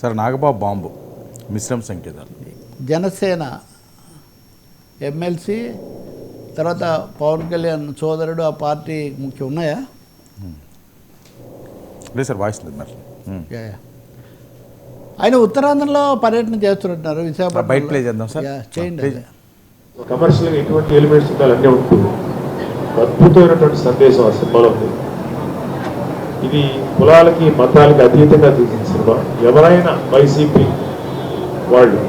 Sir Nagababu bomb మిశ్రమ సంకేతాలు Janasena MLC తర్వాత పవన్ కళ్యాణ్ సోదరుడు ఆ పార్టీ ముఖ్యం ఉన్నాయా? లేదు సార్, వాయిస్ లేదు మరి. ఆయన ఉత్తరాంధ్రలో పర్యటన చేస్తున్నట్టున్నారు. విశాఖపట్నం బయట ప్లే చేద్దాం సార్, చేయండి. కమర్షియల్గా ఎటువంటి ఎలిమెంట్స్ ఉండాలన్నీ ఉంటుంది. అద్భుతమైనటువంటి సందేశం ఆ సినిమాలో ఉంది. ఇది కులాలకి మతాలకి అతీతంగా తీసిన సినిమా. ఎవరైనా వైసీపీ వాళ్ళని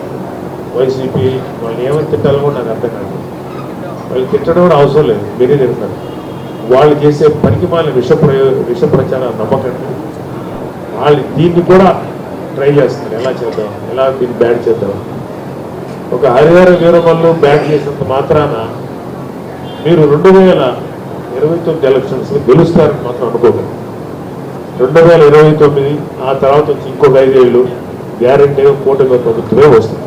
ఏమని తిట్టాలో కూడా నాకు అర్థం కాదు. వాళ్ళు తిట్టడం కూడా అవసరం లేదు, మీరే తింటారు. వాళ్ళు చేసే పనికి మాలిన విష ప్రచారం నమ్మకండి. వాళ్ళు దీన్ని కూడా ట్రై చేస్తున్నారు, ఎలా చేద్దాం, ఎలా దీన్ని బ్యాడ్ చేద్దాం. ఒక హరిహర వీరమల్లు బ్యాడ్ చేసినంత మాత్రాన మీరు 2029 ఎలక్షన్స్ గెలుస్తారని మాత్రం అనుకోకండి. 2029 ఆ తర్వాత వచ్చి ఇంకొక 5 ఏళ్ళు గ్యారెంటీగా కూటమి ప్రభుత్వమే వస్తుంది.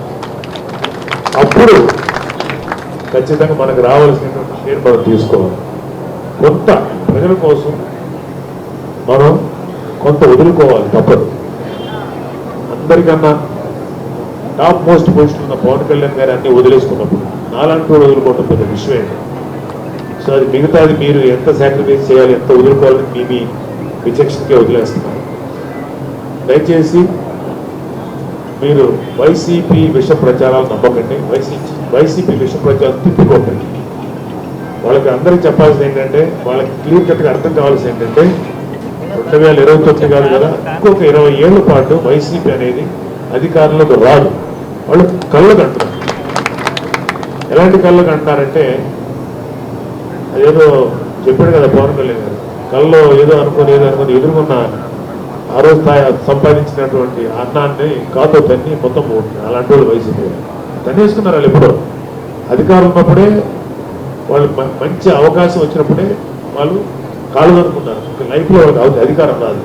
అప్పుడు ఖచ్చితంగా మనకు రావాల్సినటువంటి షేర్ మనం తీసుకోవాలి. కొంత ప్రజల కోసం మనం కొంత వదులుకోవాలి, తప్పదు. అందరికన్నా టాప్ మోస్ట్ పొజిషన్ ఉన్న పవన్ కళ్యాణ్ గారు అన్ని వదిలేసుకున్నప్పుడు నాలాంటి వదులుకోవడం పెద్ద విషయం. సో అది మిగతాది మీరు ఎంత సాక్రిఫైస్ చేయాలి, ఎంత వదులుకోవాలని మీ విచక్షణకే వదిలేస్తున్నారు. దయచేసి మీరు వైసీపీ విష ప్రచారాలు నమ్మకండి, వైసీపీ విష ప్రచారాలు తిప్పుకోకండి. వాళ్ళకి అందరికీ చెప్పాల్సింది ఏంటంటే, వాళ్ళకి క్లియర్ కట్గా అర్థం కావాల్సింది ఏంటంటే 2029 కాదు కదా, ఇంకొక 20 ఏళ్ల పాటు వైసీపీ అనేది అధికారంలోకి రాదు. వాళ్ళు కళ్ళు కంటున్నారు. ఎలాంటి కళ్ళు కంటున్నారంటే, అదేదో చెప్పాడు కదా పవన్ కళ్యాణ్ గారు, కళ్ళలో ఏదో అనుకుని ఎదుర్కొన్న ఆ రోజు సంపాదించినటువంటి అన్నాన్ని కాతో తన్ని మొత్తం పోతుంది. అలాంటి వాళ్ళు వైసీపీ తన్నేసుకున్నారు. వాళ్ళు ఎప్పుడో అధికారం ఉన్నప్పుడే, వాళ్ళు మంచి అవకాశం వచ్చినప్పుడే వాళ్ళు కాళ్ళు అనుకున్నారు. లైఫ్లో వాళ్ళకి అధికారం రాదు.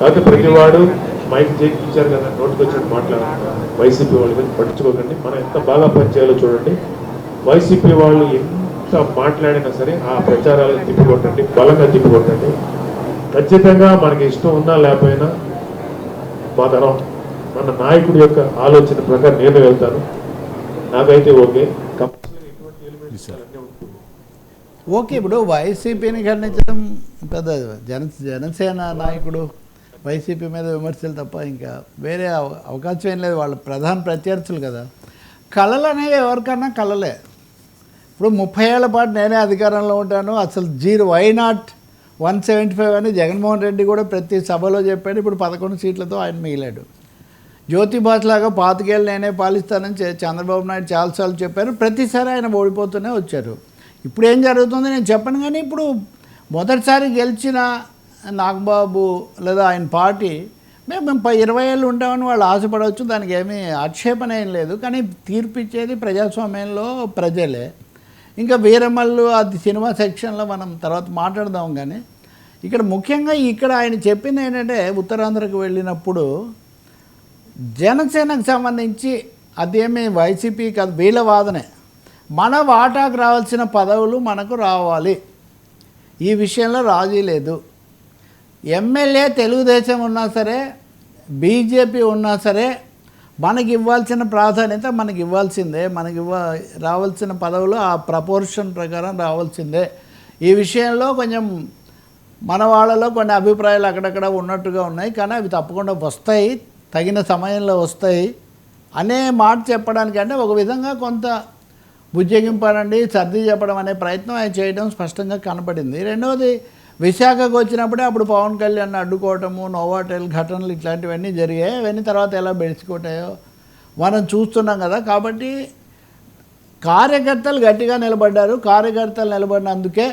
కాబట్టి ప్రతివాడు మైక్ చేయించారు కదా, నోటికి వచ్చినట్టు మాట్లాడుతున్నారు. వైసీపీ వాళ్ళ గురించి పట్టించుకోకండి. మనం ఎంత బాగా పనిచేయాలో చూడండి. వైసీపీ వాళ్ళు ఎంత మాట్లాడినా సరే ఆ ప్రచారాలను తిప్పికొట్టండి, బలంగా తిప్పికొట్టండి. ఖచ్చితంగా మనకి ఇష్టం ఉన్నా లేకపోయినా మన నాయకుడి యొక్క ఆలోచన ప్రకారం నేను వెళ్తాను. నాకైతే ఓకే. ఓకే, ఇప్పుడు వైసీపీని ఖండించడం పెద్ద జనసేన నాయకుడు వైసీపీ మీద విమర్శలు తప్ప ఇంకా వేరే అవకాశం ఏం లేదు. వాళ్ళు ప్రధాన ప్రత్యర్థులు కదా. కళలు అనేవి ఎవరికన్నా కళలే. ఇప్పుడు 30 ఏళ్ల పాటు నేనే అధికారంలో ఉంటాను, అసలు 0 వై నాట్ 175 అని జగన్మోహన్ రెడ్డి కూడా ప్రతి సభలో చెప్పాడు. ఇప్పుడు 11 సీట్లతో ఆయన మిగిలాడు. జ్యోతిబాస్లాగా 25 ఏళ్ళు నేనే పాలిస్తానని చంద్రబాబు నాయుడు చాలాసార్లు చెప్పారు. ప్రతిసారి ఆయన ఓడిపోతూనే వచ్చారు. ఇప్పుడు ఏం జరుగుతుంది నేను చెప్పను, కానీ ఇప్పుడు మొదటిసారి గెలిచిన నాగబాబు లేదా ఆయన పార్టీ మేము 20 ఏళ్ళు ఉంటామని వాళ్ళు ఆశపడవచ్చు. దానికి ఏమీ ఆక్షేపణ ఏం లేదు. కానీ తీర్పు ఇచ్చేది ప్రజాస్వామ్యంలో ప్రజలే. ఇంకా వీరమల్లు అది సినిమా సెక్షన్లో మనం తర్వాత మాట్లాడదాం. కానీ ఇక్కడ ముఖ్యంగా ఆయన చెప్పింది ఏంటంటే, ఉత్తరాంధ్రకు వెళ్ళినప్పుడు జనసేనకు సంబంధించి అదేమీ వైసీపీ కాదు, వీళ్ళ వాదనే, మన వాటాకు రావాల్సిన పదవులు మనకు రావాలి, ఈ విషయంలో రాజీ లేదు. ఎమ్మెల్యే తెలుగుదేశం ఉన్నా సరే, బీజేపీ ఉన్నా సరే, మనకి ఇవ్వాల్సిన ప్రాధాన్యత మనకి ఇవ్వాల్సిందే. రావాల్సిన పదవులు ఆ ప్రపోర్షన్ ప్రకారం రావాల్సిందే. ఈ విషయంలో కొంచెం మన వాళ్ళలో కొన్ని అభిప్రాయాలు అక్కడక్కడ ఉన్నట్టుగా ఉన్నాయి. కానీ అవి తప్పకుండా వస్తాయి, తగిన సమయంలో వస్తాయి అనే మాట చెప్పడానికి, అంటే ఒక విధంగా కొంత బుజ్జగింపనండి, సర్ది చెప్పడం అనే ప్రయత్నం ఆయన చేయడం స్పష్టంగా కనపడింది. రెండవది, విశాఖకు వచ్చినప్పుడే అప్పుడు పవన్ కళ్యాణ్ అడ్డుకోవటము, నోవాటెల్ ఘటనలు ఇట్లాంటివన్నీ జరిగాయి. అవన్నీ తర్వాత ఎలా బెడిచికొట్టాయో మనం చూస్తున్నాం కదా. కాబట్టి కార్యకర్తలు గట్టిగా నిలబడ్డారు. కార్యకర్తలు నిలబడినందుకే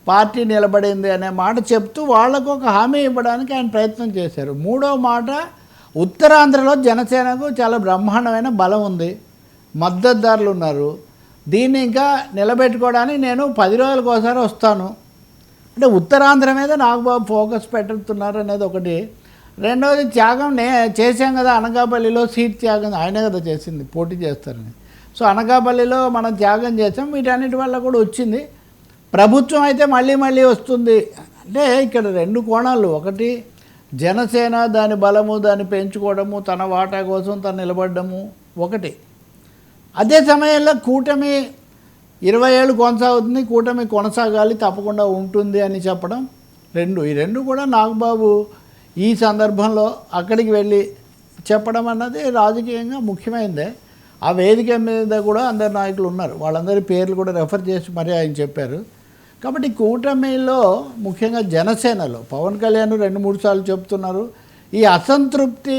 పార్టీ నిలబడింది అనే మాట చెప్తూ వాళ్లకు ఒక హామీ ఇవ్వడానికి ఆయన ప్రయత్నం చేశారు. మూడో మాట, ఉత్తరాంధ్రలో జనసేనకు చాలా బ్రహ్మాండమైన బలం ఉంది, మద్దతుదారులు ఉన్నారు. దీన్ని ఇంకా నిలబెట్టుకోవడానికి నేను 10 రోజులకు ఒకసారి వస్తాను అంటే ఉత్తరాంధ్ర మీద నాగబాబు ఫోకస్ పెట్టుతున్నారు అనేది ఒకటి. రెండవది, త్యాగం చేశాం కదా అనకాపల్లిలో, సీట్ త్యాగం ఆయనే కదా చేసింది, పోటీ చేస్తారని. సో అనకాపల్లిలో మనం త్యాగం చేసాం, వీటన్నిటి వల్ల కూడా వచ్చింది. ప్రభుత్వం అయితే మళ్ళీ వస్తుంది. అంటే ఇక్కడ 2 కోణాలు. ఒకటి, జనసేన దాని బలము దాన్ని పెంచుకోవడము తన వాటా కోసం తను నిలబడము ఒకటి. అదే సమయంలో కూటమి 20 ఏళ్ళు కొనసాగుతుంది, కూటమి కొనసాగాలి తప్పకుండా ఉంటుంది అని చెప్పడం ఈ రెండు కూడా నాగబాబు ఈ సందర్భంలో అక్కడికి వెళ్ళి చెప్పడం అన్నది రాజకీయంగా ముఖ్యమైనదే. ఆ వేదిక మీద కూడా అందరు నాయకులు ఉన్నారు, వాళ్ళందరి పేర్లు కూడా రెఫర్ చేసి మరీ ఆయన చెప్పారు. కాబట్టి కూటమిలో ముఖ్యంగా జనసేనలో పవన్ కళ్యాణ్ 2-3 సార్లు చెప్తున్నారు, ఈ అసంతృప్తి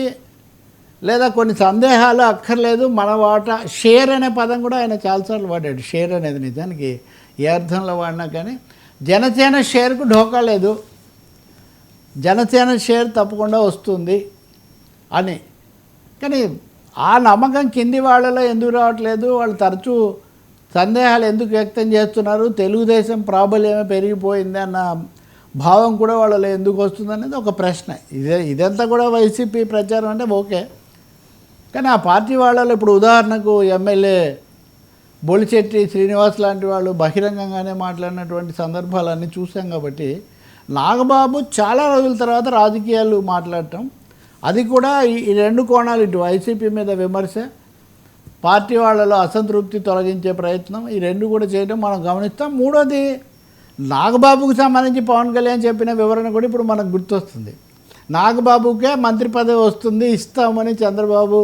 లేదా కొన్ని సందేహాలు అక్కర్లేదు, మన వాటా షేర్ అనే పదం కూడా ఆయన చాలాసార్లు వాడాడు. షేర్ అనేది నిజానికి ఏ అర్థంలో వాడినా కానీ జనసేన షేర్కు ఢోకా లేదు, జనసేన షేర్ తప్పకుండా వస్తుంది అని. కానీ ఆ నమ్మకం కింది వాళ్ళలో ఎందుకు రావట్లేదు, వాళ్ళు తరచూ సందేహాలు ఎందుకు వ్యక్తం చేస్తున్నారు, తెలుగుదేశం ప్రాబల్యమే పెరిగిపోయింది అన్న భావం కూడా వాళ్ళలో ఎందుకు వస్తుంది అనేది ఒక ప్రశ్న. ఇదంతా కూడా వైసీపీ ప్రచారం అంటే ఓకే, కానీ ఆ పార్టీ వాళ్ళలో ఇప్పుడు ఉదాహరణకు ఎమ్మెల్యే బొలిశెట్టి శ్రీనివాస్ లాంటి వాళ్ళు బహిరంగంగానే మాట్లాడినటువంటి సందర్భాలన్నీ చూసాం. కాబట్టి నాగబాబు చాలా రోజుల తర్వాత రాజకీయాలు మాట్లాడటం, అది కూడా ఈ రెండు కోణాలు, ఇటు వైసీపీ మీద విమర్శ, పార్టీ వాళ్ళలో అసంతృప్తి తొలగించే ప్రయత్నం, ఈ రెండు కూడా చేయడం మనం గమనిస్తాం. మూడోది నాగబాబుకు సంబంధించి పవన్ కళ్యాణ్ చెప్పిన వివరణ కూడా ఇప్పుడు మనకు గుర్తొస్తుంది. నాగబాబుకే మంత్రి పదవి వస్తుంది ఇస్తామని చంద్రబాబు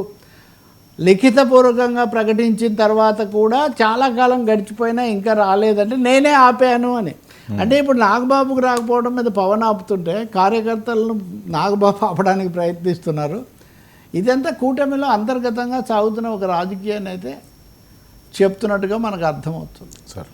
లిఖితపూర్వకంగా ప్రకటించిన తర్వాత కూడా చాలా కాలం గడిచిపోయినా ఇంకా రాలేదంటే నేనే ఆపాను అని. అంటే ఇప్పుడు నాగబాబుకు రాకపోవడం మీద పవన్ ఆపుతుంటే కార్యకర్తలను నాగబాబు ఆపడానికి ప్రయత్నిస్తున్నారు. ఇదంతా కూటమిలో అంతర్గతంగా సాగుతున్న ఒక రాజకీయాన్ని అయితే చెప్తున్నట్టుగా మనకు అర్థమవుతుంది సార్.